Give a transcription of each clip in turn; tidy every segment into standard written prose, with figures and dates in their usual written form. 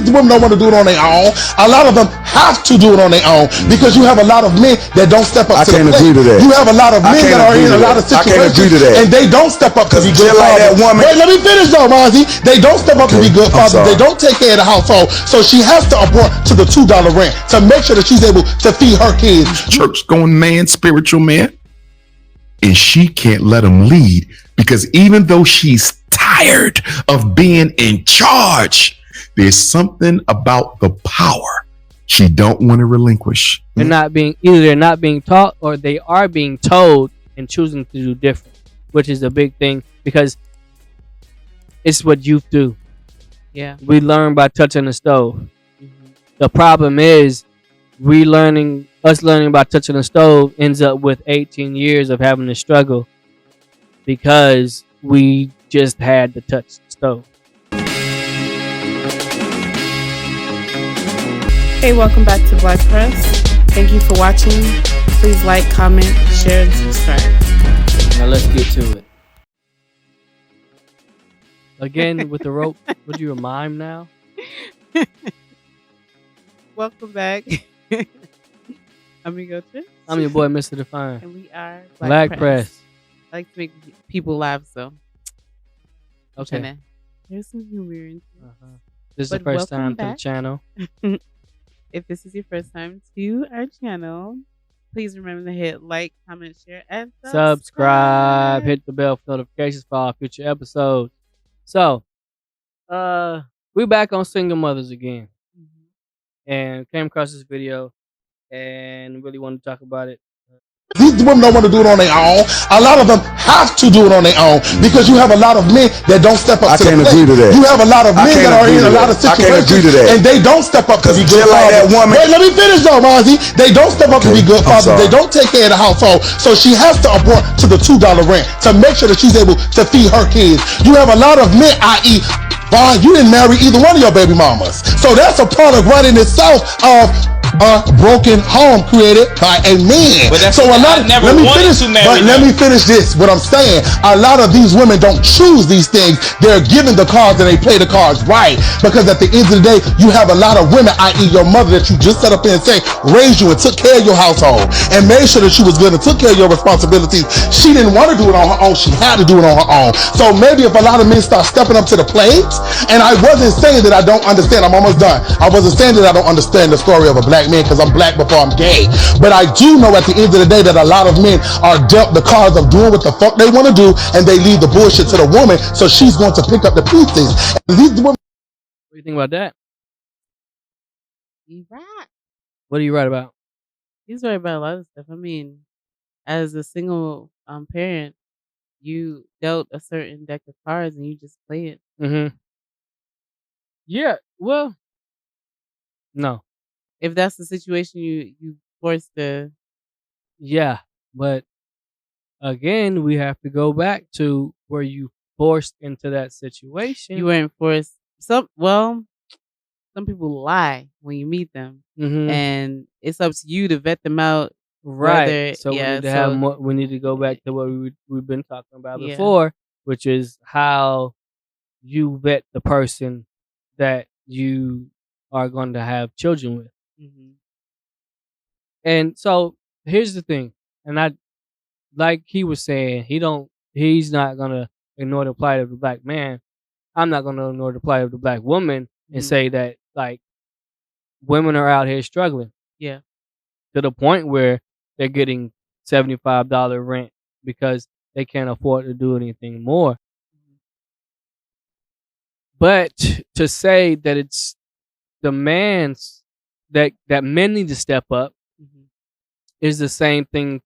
these women don't want to do it on their own. A lot of them have to do it on their own because you have a lot of men that don't step up to the plate. Agree to that. You have a lot of men that are in a lot of situations and they don't step up to be good fathers. Wait, let me finish though, Mozzie. They don't step up to be good fathers. They don't take care of the household. So she has to abort to the $2 rent to make sure that she's able to feed her kids. Church going man, spiritual man. And she can't let him lead because even though she's tired of being in charge, there's something about the power she don't want to relinquish. They're not being taught or they are being told and choosing to do different, which is a big thing because it's what youth do. Yeah. We learn by touching the stove. Mm-hmm. The problem is learning about touching the stove ends up with 18 years of having to struggle because we just had to touch the stove. Hey, welcome back to Black Press. Thank you for watching. Please like, comment, share, and subscribe. Now let's get to it. Again, with the rope, would you mime now? Welcome back. Amigo Trips. I'm your boy, Mr. Define. And we are Black Press. I like to make people laugh, so. Okay. There's some humor in it. This is the first time to the channel. If this is your first time to our channel, please remember to hit like, comment, share, and subscribe. Hit the bell for notifications for all future episodes. So, we're back on single mothers again. And came across this video and really wanted to talk about it. These women don't want to do it on their own. A lot of them have to do it on their own because you have a lot of men that don't step up to the plate. You have a lot of men that are in a lot of situations and they don't step up to be good fathers. Wait, let me finish though, Mozzie. They don't step up to be good fathers. They don't take care of the household. So she has to abort to the $2 rent to make sure that she's able to feed her kids. You have a lot of men, i.e. Vaughn, you didn't marry either one of your baby mamas. So that's a product right in itself of a broken home created by a man. So a lot of, let me finish this. What I'm saying, a lot of these women don't choose these things. They're given the cards and they play the cards right. Because at the end of the day, you have a lot of women, i.e. your mother that you just set up here and say, raised you and took care of your household and made sure that she was good and took care of your responsibilities. She didn't want to do it on her own. She had to do it on her own. So maybe if a lot of men start stepping up to the plate, and I wasn't saying that I don't understand, I'm almost done. I wasn't saying that I don't understand the story of a black man because I'm black before I'm gay. But I do know at the end of the day that a lot of men are dealt the cards of doing what the fuck they want to do and they leave the bullshit to the woman so she's going to pick up the pieces. And these women, what do you think about that? He's right. What do you write about? He's right about a lot of stuff. I mean, as a single parent, you dealt a certain deck of cards and you just play it. Mm-hmm. Yeah, well, no. If that's the situation, you forced to. Yeah, but again, we have to go back to where you forced into that situation. You weren't forced. Some people lie when you meet them, and it's up to you to vet them out. Right. So we need to have more. We need to go back to what we've been talking about before, which is how you vet the person that you are going to have children with. And so here's the thing, and I, like he was saying, he's not gonna ignore the plight of the black man. I'm not gonna ignore the plight of the black woman and say that like women are out here struggling. Yeah. To the point where they're getting $75 rent because they can't afford to do anything more. But to say that it's the man's that men need to step up is the same thing.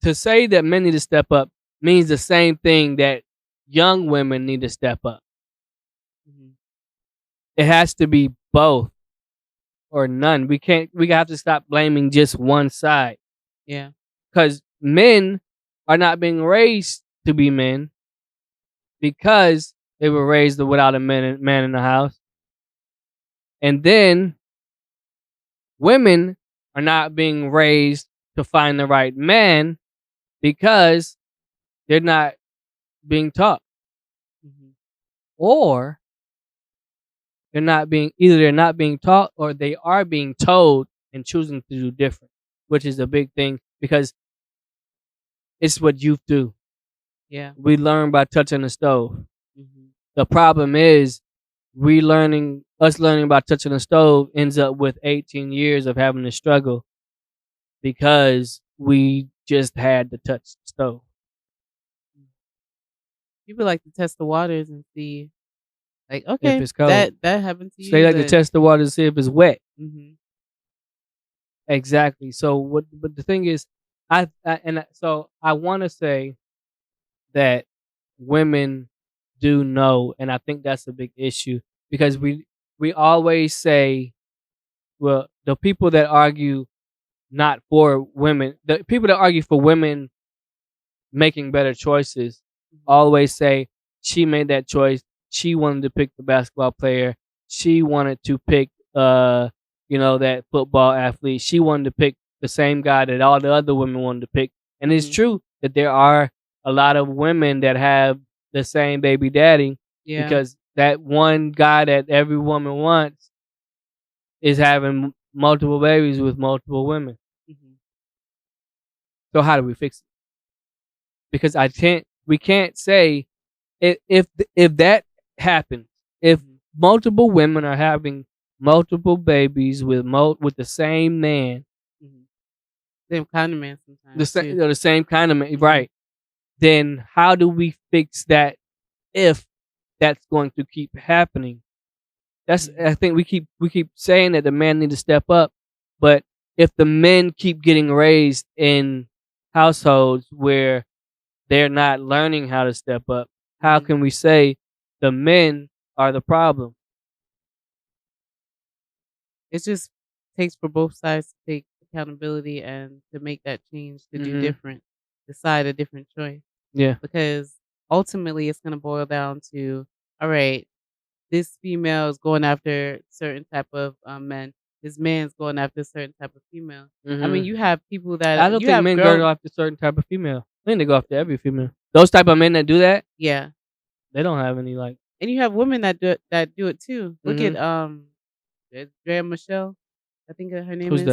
To say that men need to step up means the same thing that young women need to step up. It has to be both or none. We have to stop blaming just one side. Yeah. Because men are not being raised to be men because they were raised without a man in the house. And then women are not being raised to find the right man because they're not being taught. Or they're not being taught, or they are being told and choosing to do different, which is a big thing because it's what youth do. Yeah. We learn by touching the stove. Mm-hmm. The problem is learning about touching the stove ends up with 18 years of having to struggle because we just had to touch the stove. People like to test the waters and see, like, If okay, it's cold. that happened to you. So they like to test the water to see if it's wet. Mm-hmm. Exactly. So what? But the thing is, so I want to say that women do know, and I think that's a big issue because we always say, well, the people that argue not for women, the people that argue for women making better choices, always say she made that choice. She wanted to pick the basketball player. She wanted to pick, that football athlete. She wanted to pick the same guy that all the other women wanted to pick. And it's true that there are a lot of women that have the same baby daddy because that one guy that every woman wants is having multiple babies with multiple women. Mm-hmm. So how do we fix it? Because we can't say if that happens, if multiple women are having multiple babies with the same man, same kind of man sometimes, the same kind of man, right? Then how do we fix that if that's going to keep happening? I think we keep saying that the man need to step up, but if the men keep getting raised in households where they're not learning how to step up, how can we say the men are the problem? It just takes for both sides to take accountability and to make that change, to do different, decide a different choice. Yeah. Because ultimately it's going to boil down to, all right, this female is going after certain type of men. This man's going after a certain type of female. I mean, you have people that I don't think men go after certain type of female. I think they go after every female. Those type of men that do that, yeah, they don't have any like. And you have women that do it too. Look at Drea Michelle, I think her name Who's is.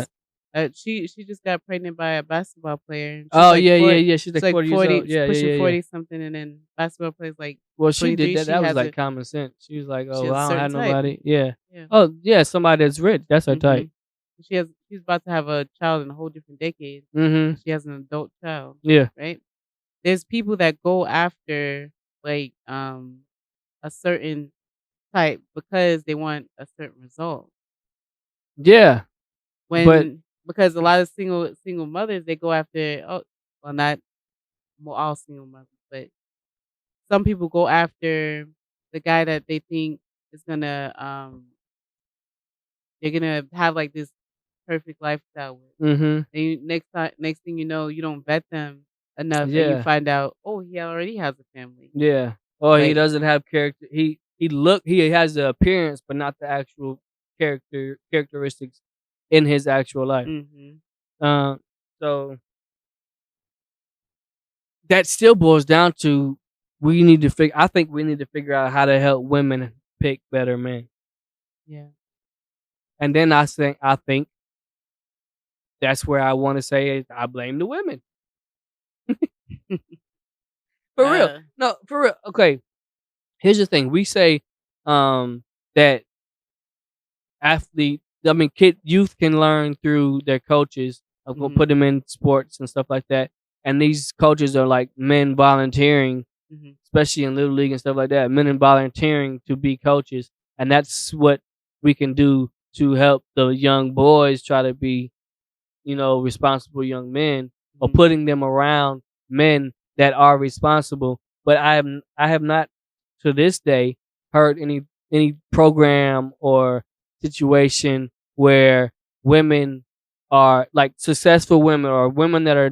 that? She just got pregnant by a basketball player. She's like yeah. She's like 40 years old. Yeah, pushing 40 something, and then basketball players like. Well, she did that. That was like common sense. She was like, "Oh, I don't have nobody." Type. Yeah. Oh, yeah, somebody that's rich. That's her type. She's about to have a child in a whole different decade. She has an adult child. Yeah. Right. There's people that go after like a certain type because they want a certain result. Yeah. Because a lot of single mothers, they go after not all single mothers, but some people go after the guy that they think is gonna they're gonna have like this perfect lifestyle with. And next thing you know, you don't vet them enough, and you find out, oh, he already has a family. Yeah. Or he doesn't have character. He has the appearance, but not the actual characteristics in his actual life. So that still boils down to I think we need to figure out how to help women pick better men. Yeah. And then I think that's where I want to say I blame the women. For real. No, for real. Okay. Here's the thing. We say that youth can learn through their coaches. I'm going to put them in sports and stuff like that. And these coaches are like men volunteering, especially in Little League and stuff like that. Men volunteering to be coaches. And that's what we can do to help the young boys try to be, responsible young men, or putting them around men that are responsible. But I have not to this day heard any program or situation where women are like successful women or women that are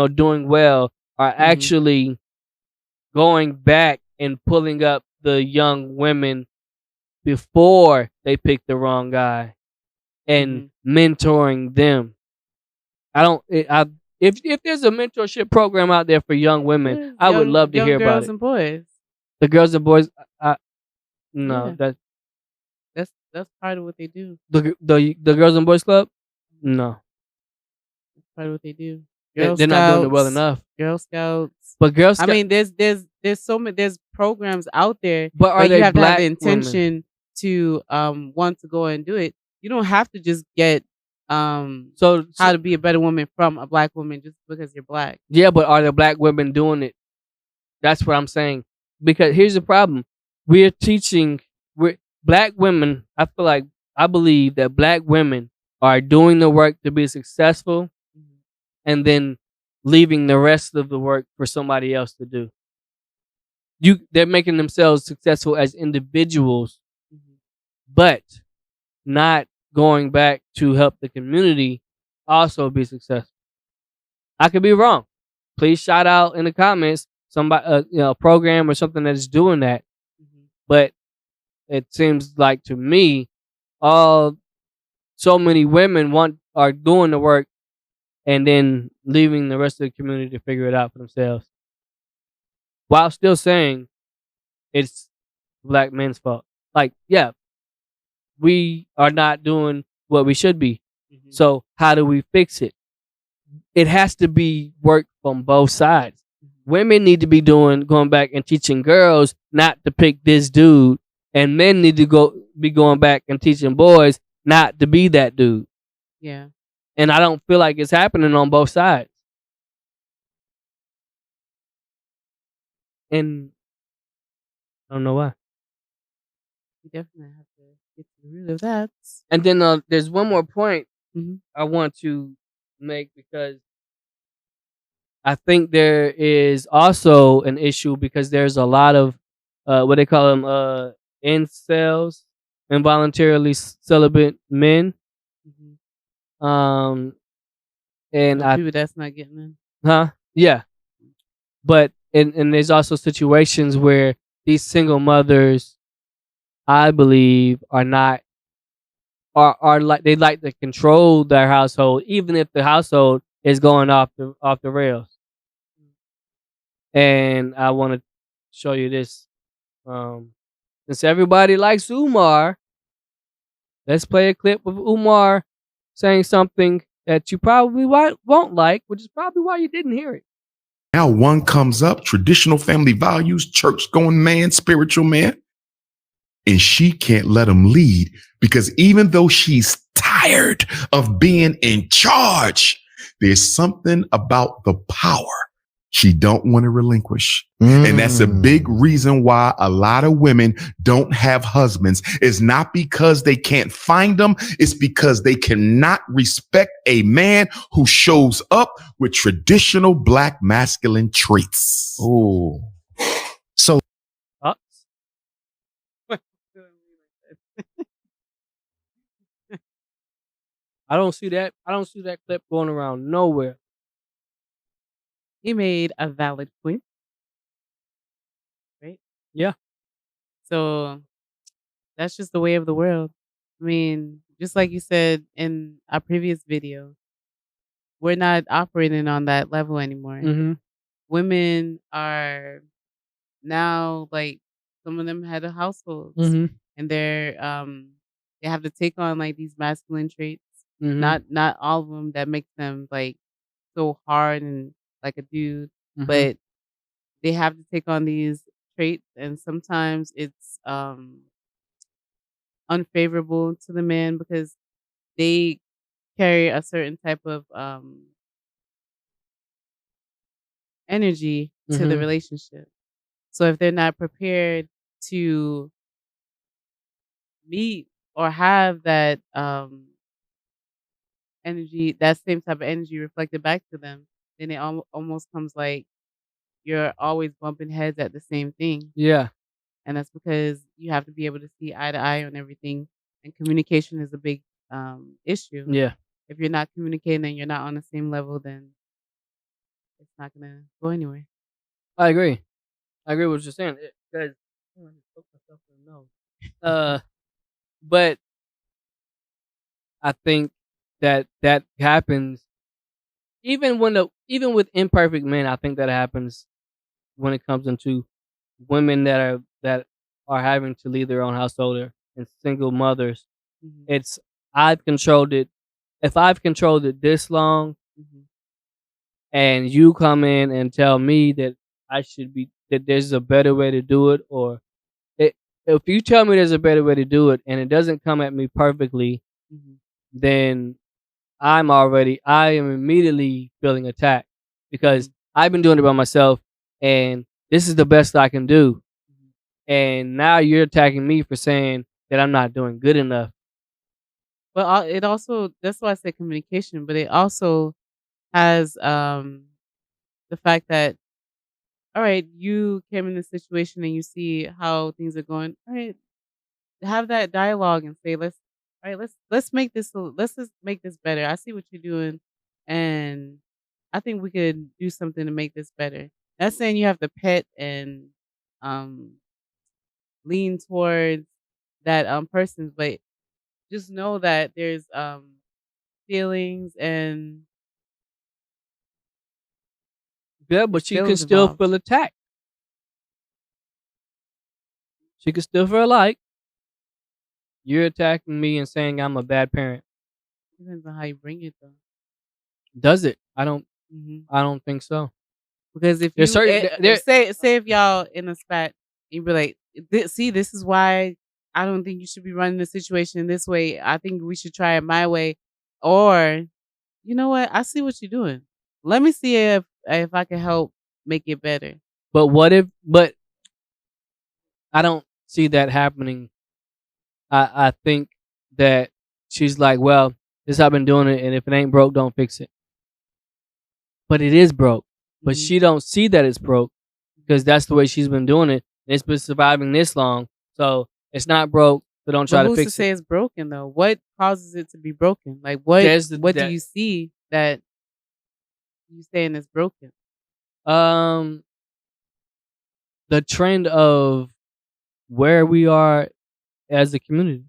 doing well are actually going back and pulling up the young women before they pick the wrong guy and mentoring them. If there's a mentorship program out there for young women, I would love to hear about it. Girls and boys. The girls and boys, no, That's part of what they do. The Girls and Boys Club? No, That's part of what they do. they're not doing it well enough. Girl Scouts. But Girl I Scout, mean, there's so many programs out there, but are but you they have to have black the women? intention to want to go and do it. You don't have to just get So how to be a better woman from a black woman just because you're black. yeah, but are the black women doing it? That's what I'm saying. Because here's the problem: we're black women. I believe that black women are doing the work to be successful, and then leaving the rest of the work for somebody else to do. They're making themselves successful as individuals, but not going back to help the community also be successful. I could be wrong. Please shout out in the comments somebody, a program or something that is doing that. But it seems like to me, so many women are doing the work and then leaving the rest of the community to figure it out for themselves, while still saying it's black men's fault. Like, yeah, we are not doing what we should be. So how do we fix it? It has to be work from both sides. Women need to be going back and teaching girls not to pick this dude, and men need to be going back and teaching boys not to be that dude. Yeah. And I don't feel like it's happening on both sides. And I don't know why. You definitely have to get to the root of that. And then there's one more point Mhm. I want to make, because I think there is also an issue because there's a lot of what they call them incels, involuntarily celibate men. And So people that's not getting in. Yeah. But and there's also situations where these single mothers, I believe, are not are like they like to control their household, even if the household is going off the rails. And I want to show you this. Since everybody likes Umar, let's play a clip of Umar saying something that you probably won't like, which is probably why you didn't hear it. Now one comes up, traditional family values, church going man, spiritual man, and she can't let him lead, because even though she's tired of being in charge, there's something about the power she don't want to relinquish. And that's a big reason why a lot of women don't have husbands. It's not because they can't find them. It's because they cannot respect a man who shows up with traditional black masculine traits. Oh. So I don't see that clip going around nowhere. He made a valid point. Right? Yeah. So that's just the way of the world. I mean, just like you said in our previous video, we're not operating on that level anymore. Women are now, like, some of them had a households, and they're they have to take on like these masculine traits. Not all of them that makes them like so hard and like a dude, but they have to take on these traits, and sometimes it's unfavorable to the man because they carry a certain type of energy to the relationship. So if they're not prepared to meet or have that energy, that same type of energy reflected back to them, then it almost comes like you're always bumping heads at the same thing. Yeah. And that's because you have to be able to see eye to eye on everything, and communication is a big issue. Yeah. If you're not communicating and you're not on the same level, then it's not gonna go anywhere. I agree with what you're saying, because but I think that happens even with imperfect men. I think that happens when it comes into women that are having to lead their own household and single mothers. It's I've controlled it. If I've controlled it this long, and you come in and tell me that that there's a better way to do it, or if you tell me there's a better way to do it and it doesn't come at me perfectly, then I am immediately feeling attacked because I've been doing it by myself and this is the best I can do. And now you're attacking me for saying that I'm not doing good enough. But it also, that's why I said communication, but it also has the fact that, all right, you came in this situation and you see how things are going. All right, have that dialogue and say, let's make this let's just make this better. I see what you're doing, and I think we could do something to make this better. Not saying you have to pet and um lean towards that person, but just know that there's feelings and Yeah, but she can feelings still involved. feel attacked. She can still feel like you're attacking me and saying I'm a bad parent. Depends on how you bring it though. Does it? I don't Mhm. think so. Because if There's you say if y'all in a spat, you be like, see, this is why I don't think you should be running the situation this way. I think we should try it my way. Or, you know what? I see what you're doing. Let me see if I can help make it better. But I don't see that happening. I think that she's like, well, this is how I've been doing it, and if it ain't broke, don't fix it. But it is broke. But she don't see that it's broke because that's the way she's been doing it. And it's been surviving this long. So it's not broke, so don't try to who's fix to say it. it's broken though? What causes it to be broken? Like what do you see that you saying is broken? The trend of where we are as a community.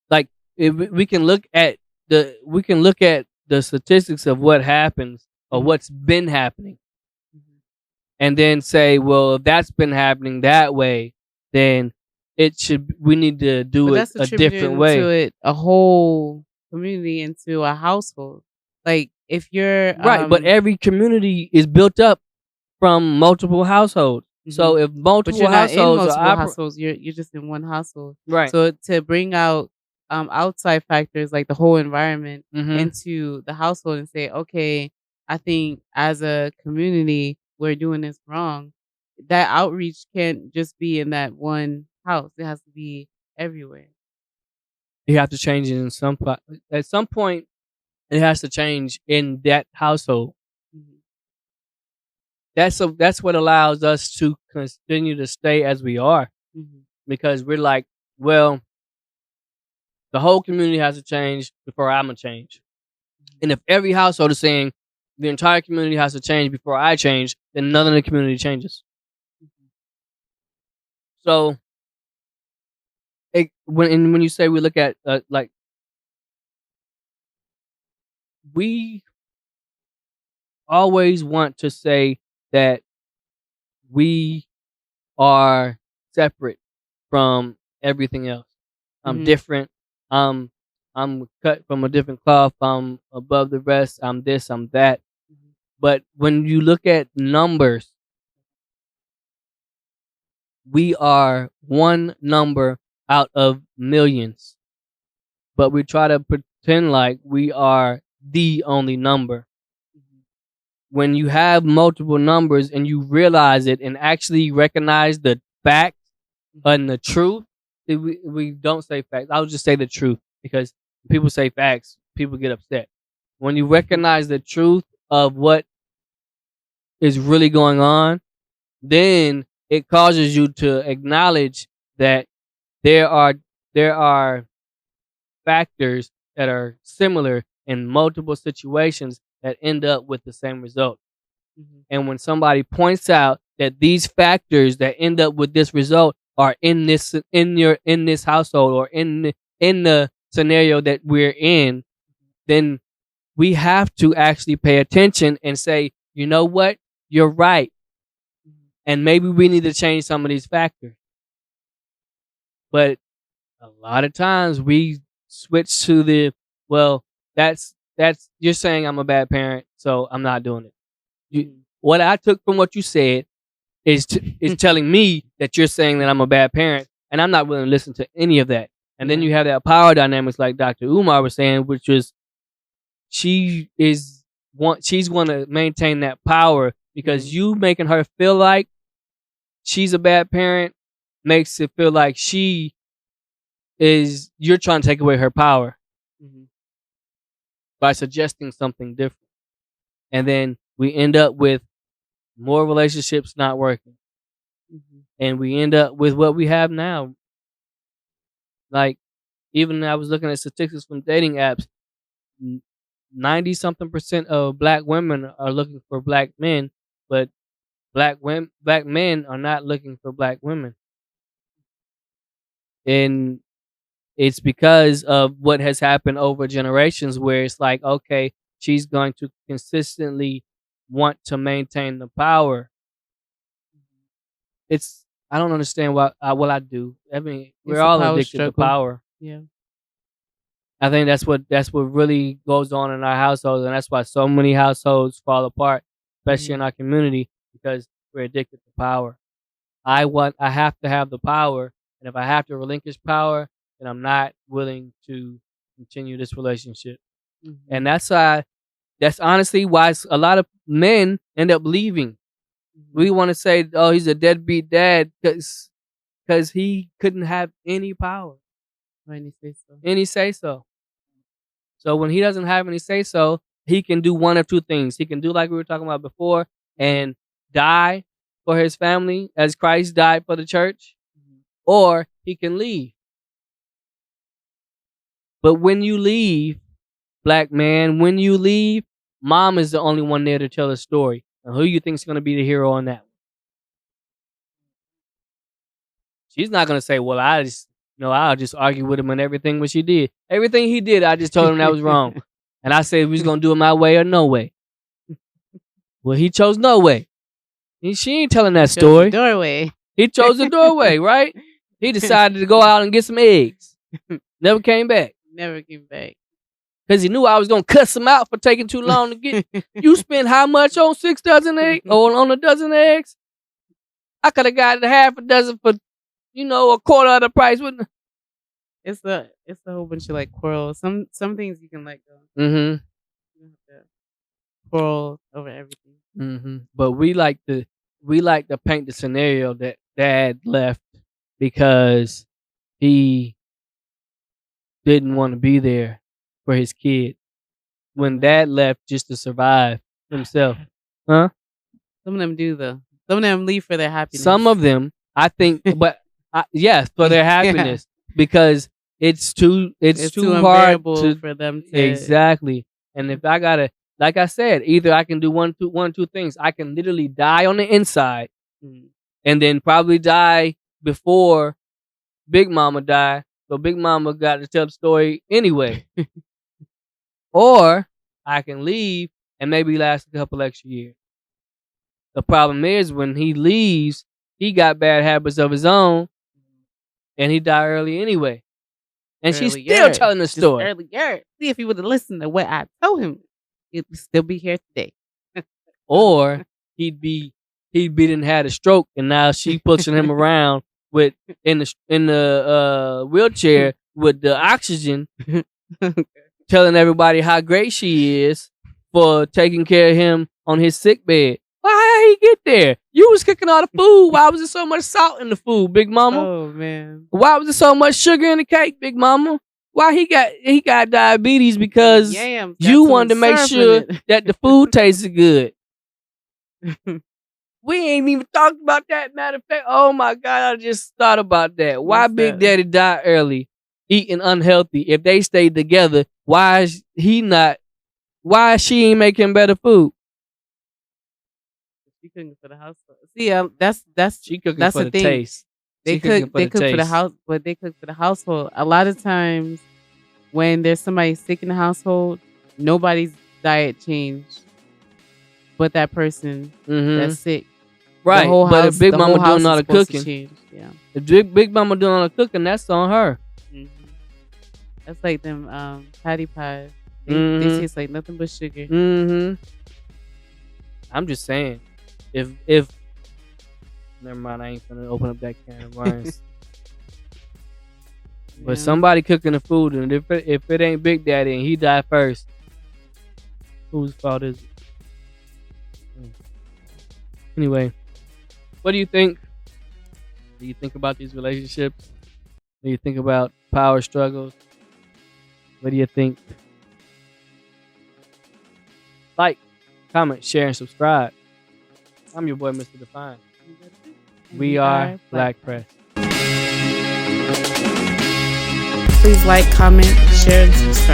Like if we can look at the statistics of what happens or what's been happening, and then say, well, if that's been happening that way, then we need to do it a different way. To it a whole community into a household. Like if you're right, but every community is built up from multiple households. So if multiple households, you're just in one household, right? So to bring out outside factors like the whole environment into the household and say, okay, I think as a community we're doing this wrong. That outreach can't just be in that one house. It has to be everywhere. You have to change it in at some point. It has to change in that household. That's what allows us to continue to stay as we are, because we're like, well, the whole community has to change before I'm gonna change. And if every household is saying the entire community has to change before I change, then none of the community changes. So, when you say we look at like, we always want to say that we are separate from everything else. I'm different. I'm cut from a different cloth. I'm above the rest. I'm this. I'm that. But when you look at numbers, we are one number out of millions. But we try to pretend like we are the only number. When you have multiple numbers and you realize it and actually recognize the facts and the truth, we don't say facts. I'll just say the truth, because people say facts, people get upset. When you recognize the truth of what is really going on, then it causes you to acknowledge that there are factors that are similar in multiple situations that end up with the same result. And when somebody points out that these factors that end up with this result are in this household or in the scenario that we're in, then we have to actually pay attention and say, you know what, you're right, and maybe we need to change some of these factors. But a lot of times we switch to the, well, that's you're saying I'm a bad parent, so I'm not doing it. What I took from what you said is telling me that you're saying that I'm a bad parent, and I'm not willing to listen to any of that. And then you have that power dynamics, like Dr. Umar was saying, which was she's going to maintain that power because you making her feel like she's a bad parent makes it feel like you're trying to take away her power by suggesting something different. And then we end up with more relationships not working. And we end up with what we have now. Like, even I was looking at statistics from dating apps, 90-something% of black women are looking for black men, but black men are not looking for black women. And it's because of what has happened over generations, where it's like, okay, she's going to consistently want to maintain the power. I don't understand what I do. I mean, we're all addicted to power. Yeah. I think that's what really goes on in our households, and that's why so many households fall apart, especially in our community, because we're addicted to power. I have to have the power, and if I have to relinquish power, then I'm not willing to continue this relationship. And that's honestly why a lot of men end up leaving. We want to say, oh, he's a deadbeat dad because he couldn't have any power. Any say so. So when he doesn't have any say so, he can do one of two things. He can do like we were talking about before and die for his family as Christ died for the church, or he can leave. But when you leave, black man, when you leave, mom is the only one there to tell the story. And who you think is going to be the hero on that one? She's not going to say, well, I'll just argue with him on everything what she did. Everything he did, I just told him that was wrong. And I said we was going to do it my way or no way. Well, he chose no way. She ain't telling that story. Doorway. He chose the doorway, right? He decided to go out and get some eggs. Never came back. Never came back. Because he knew I was going to cuss him out for taking too long to get. You spent how much on 6 dozen eggs? Or on a dozen eggs? I could have got half a dozen for, a quarter of the price. It's a whole bunch of like quarrels. Some things you can let go. You don't have to quarrel over everything. But we like to paint the scenario that dad left because he didn't want to be there for his kid when dad left just to survive himself. Huh? Some of them do though. Some of them leave for their happiness. Some of them, I think, but yes, for their happiness because it's too hard for them to exactly. And if I gotta, like I said, either I can do one, two things. I can literally die on the inside, and then probably die before Big Mama died. So Big Mama got to tell the story anyway. Or I can leave and maybe last a couple extra years. The problem is when he leaves, he got bad habits of his own, and he died early anyway. And she's still telling the story. Earlier. See, if he would have listened to what I told him, he'd still be here today. Or he'd didn't had a stroke, and now she pushing him around with in the wheelchair with the oxygen, telling everybody how great she is for taking care of him on his sick bed. Why did he get there? You was cooking all the food. Why was there so much salt in the food, Big Mama? Oh man. Why was there so much sugar in the cake, Big Mama? Why he got diabetes because you wanted to make sure that the food tasted good. We ain't even talked about that. Matter of fact, oh my God, I just thought about that. Why Big Daddy died early, eating unhealthy? If they stayed together, why is she ain't making better food? She cooking for the household. See, that's she cooking that's for the the thing. taste. They cook for the house, but they cook for the household. A lot of times, when there's somebody sick in the household, nobody's diet changed, but that person that's sick. Right, but if Big Mama doing all the cooking, yeah. If Big Mama doing all the cooking, that's on her. That's like them patty pies. They Mhm. taste like nothing but sugar. Mm-hmm. I'm just saying, if never mind, I ain't gonna open up that can of worms. But Yeah. somebody cooking the food, and if it ain't Big Daddy and he died first, whose fault is it? Anyway, what do you think? What do you think about these relationships? What do you think about power struggles? What do you think? Like, comment, share, and subscribe. I'm your boy, Mr. Define. And We are Black Press. Please like, comment, share, and subscribe.